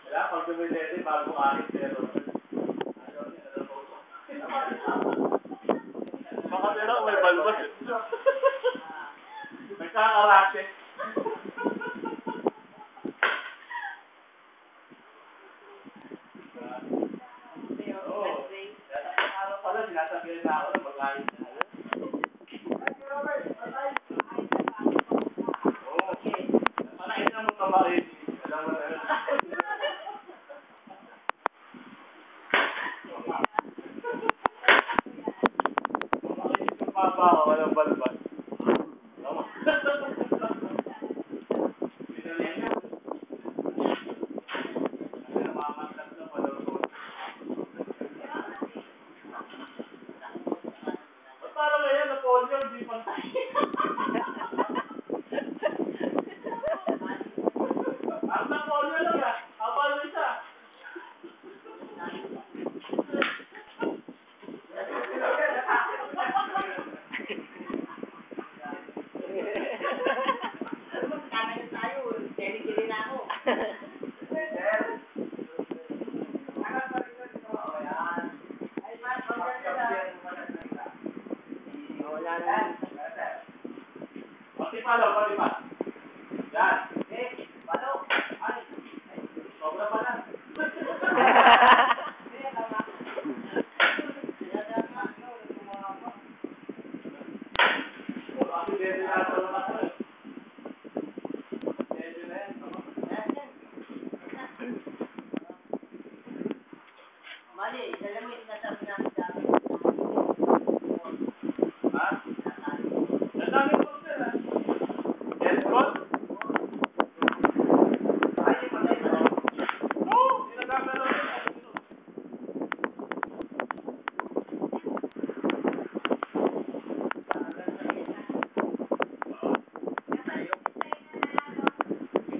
Kailangan pag dumilete, bago akin, pero baka pero may balbas eh. May kakarate. Oo. Araw pala, sinasabihin na ako na mag-ayos na. Oo. Malaki na mo kamarin. Alam mo na yun. Papa ako, walang balbas. Tama. Pinalin niya. Kasi namamatag na pala. Ba't parang ngayon, na-polio, hindi pantay. Ang na-polio lang ah. Kapal mo isa. Pati palo, pati pa. Yan. Palo. Ay. Sobra pa lang. Kasi dito na ito lang ako eh. Dito na yan. Mali, alam mo yung nasabi namin sa amin. Ha? Nadami po sir ha? Elcon? Ay, di patay na. Oo, ginagagalaw yun.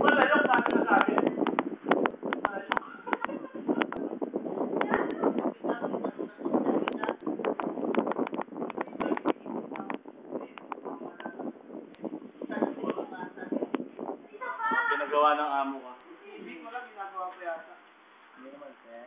Malayok, sabi na sabi. Pinagawa ng amo ka. Hindi mo lang ginagawa ko yata. Hindi naman, sir.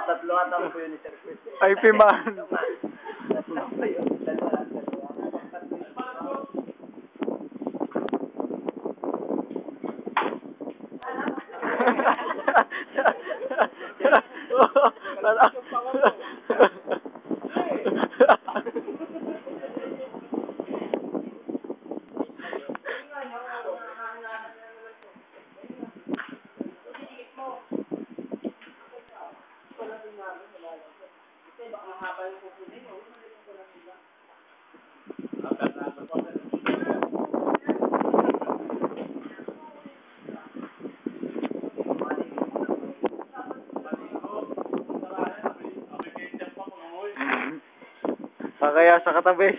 Tatlo ata po yun ni Sir Chris. Ay, piman. Kaya sa katabi.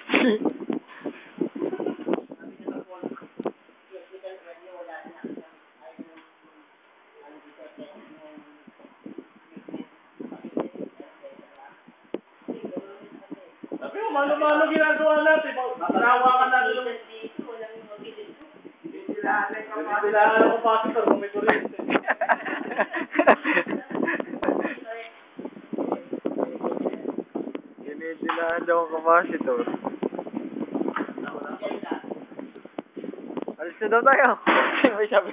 Sabi mo, mano-mano ginagawa natin. Nahawakan natin yung... Binibilaan ako pasitor kung may kuryente. Binibilaan daw ang kapasitor. Alis na daw tayo. May sabi.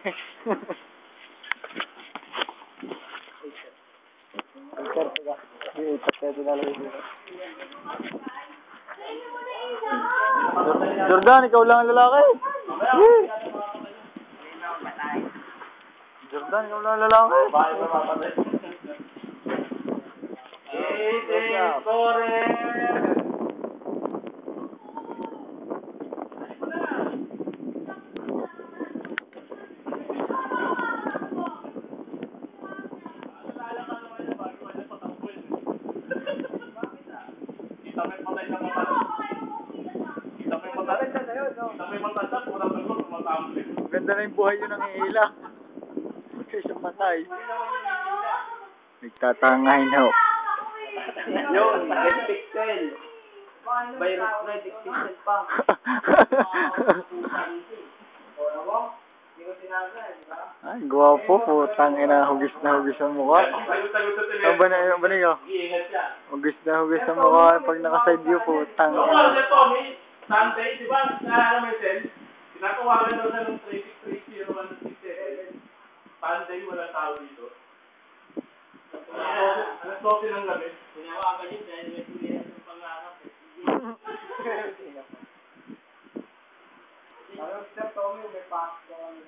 Jordan, ikaw lang ang lalaki. Jordan, ikaw lang ang lalaki. Bakit ba mapatay? It is correct. Maganda na yung buhay yun ng ihila. Kaysa patay. Nagtatangahin ho. Yun, red pixel. Virus red pixel pa. Ay, gwapo po. Tangina, hugis na hugis ang mukha. Ang banay ko. Hugis na hugis ang mukha pag naka-side view po. Tangina. Sunday, di ba? Naalala mo yung cell? Tinatawagan daw siya ng 3630-167. Sunday, walang tao dito. Alas 12 ng gabi. Tinawagan yun dahil may tulihan ng pangarap. Parang Sir Tommy, may pasok daw kami.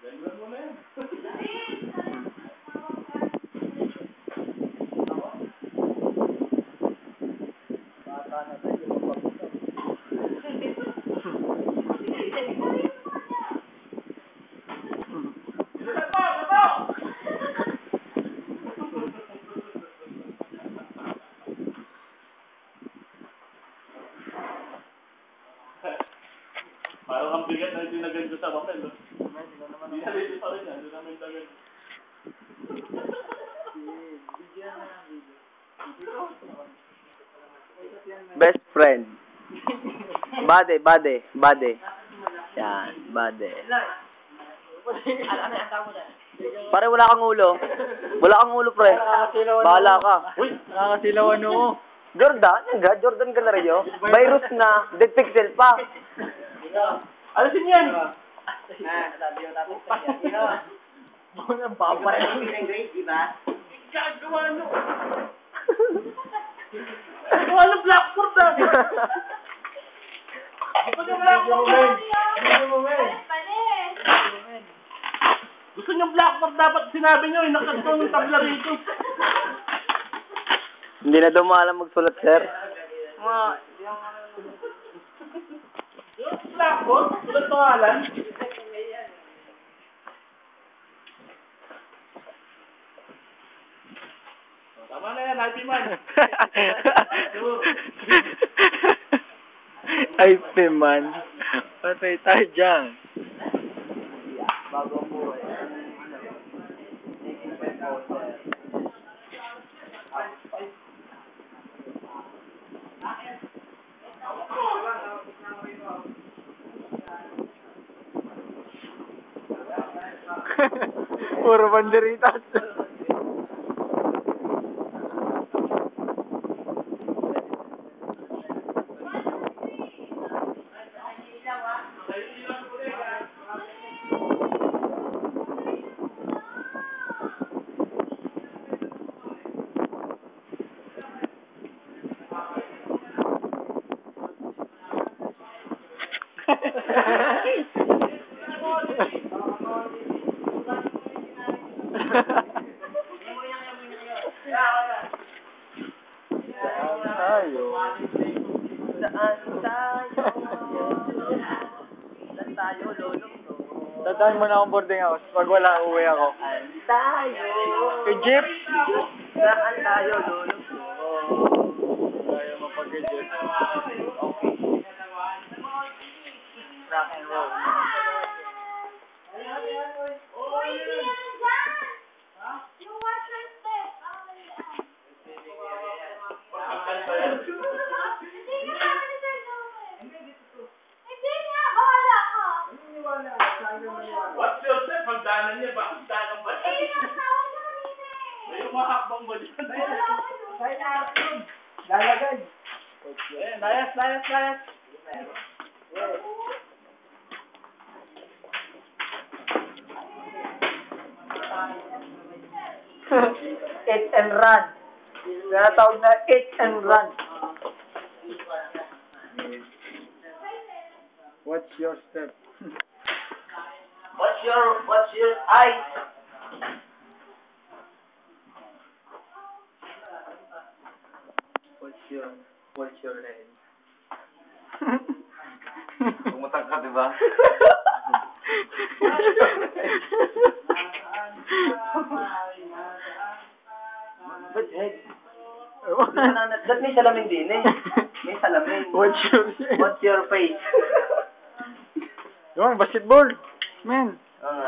Ganyan mo na yan. Bata na tayo, mapapagod. Parang ang bigat na dinagan ko sa papel. Hindi na rin pa rin yan. Doon namin dagan. Best friend. Bade. Yan, bade. Pare, wala kang ulo. Wala kang ulo, pre. Bahala ka. Uy, nakakasilawan mo. Jordan Galario. Virus na, dead pixel pa. Alisin yan! Ang papay. Gagawa nyo! Gagawa nyo Blackboard na! Gusto nyo Blackboard na! Gusto nyo Blackboard dapat sinabi nyo, inakasto ng tabla rito. Hindi na daw maalam magsulat, sir. Yung Blackboard, sulat pangalan. Tama na yan, happy man. Ay, man. Patay tayo dyan. Bago mo eh. Puro banderitas. Saan tayo, lolo? Tandaan mo na akong boarding house pag wala, uwi ako. Tayo. Kay Jeep? Saan tayo, lolo? Tayo mapag-jeep. Rock and roll. What's your step? Pagdanan niya, bakit danan ba? May umahakbang ba dyan? Lalagay. Layas. Eat and run. Kaya tawag na eat and run. What's your step? What's your eyes? What's your head? Pumutak ka, di ba? What's head? Ba't may salamin din eh? May salamin. What's your face? Yung basketball. Man.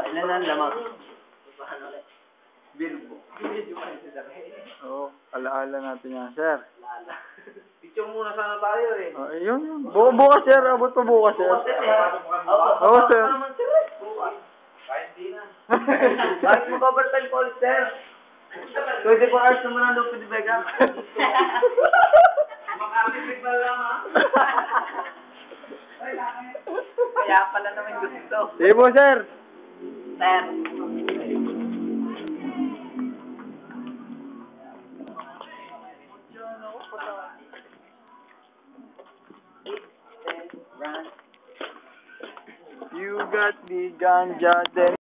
Ilan ang lamang? Bilbo. Oo, alaala natin yan, sir. Picture muna sana tayo eh. Yun. Bukas, sir. Abot pa bukas, sir. Oo, sir. Kahit di na. Bakit mo overtime pa ulit, sir? 24 hours naman ang lupit ni Vega. Makakipig ba lang, ha? Kaya pala naman gusto. Sige po, sir. Sir. You got the ganja, then